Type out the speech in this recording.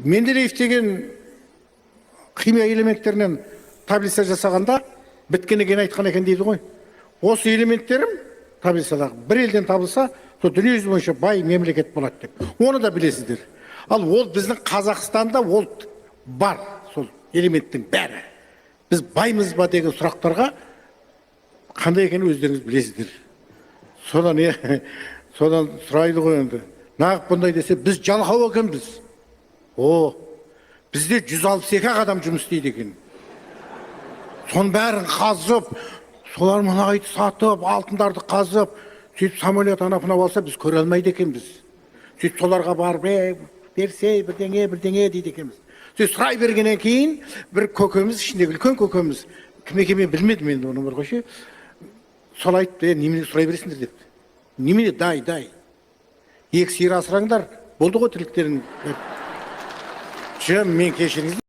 Менделеев деген химия элементтерінен таблица жасағанда біткен екен айтқан екен дейді ғой. Осы элементтерім таблицадағы бір елден табылса, сол дүниежүзі бойынша бай мемлекет болады деп. Оны да білесіздер. Ал ол біздің Қазақстанда ол бар, сол элементтің бәрі. Біз баймыз ба деген сұрақтарға қандай екенін өздеріңіз білесіздер. Содан сұрайды ғой енді. Нағып бұндай десе, біз жалқау екенбіз. Бізде 162 адам жұмыс істейді екен. Соның бәрін қазып, солар мұнайды сатып, алтындарды қазып, сөйтіп самолет анапына алса, біз көре алмайды екенбіз. Сөйтіп соларға барып, берсе, бірдеңе дейді екенбіз. Сөйтіп сұрай бергеннен кейін, бір көкеміз, ішіндегі үлкен көкеміз, кім екенін білмедім енді оны бір қойшы. Сол айтты, немене сұрай бересіңдер депті. Немене, дай. Екі сиыр асыраңдар, болды ғой тірліктерің. Мен кешіріңіз.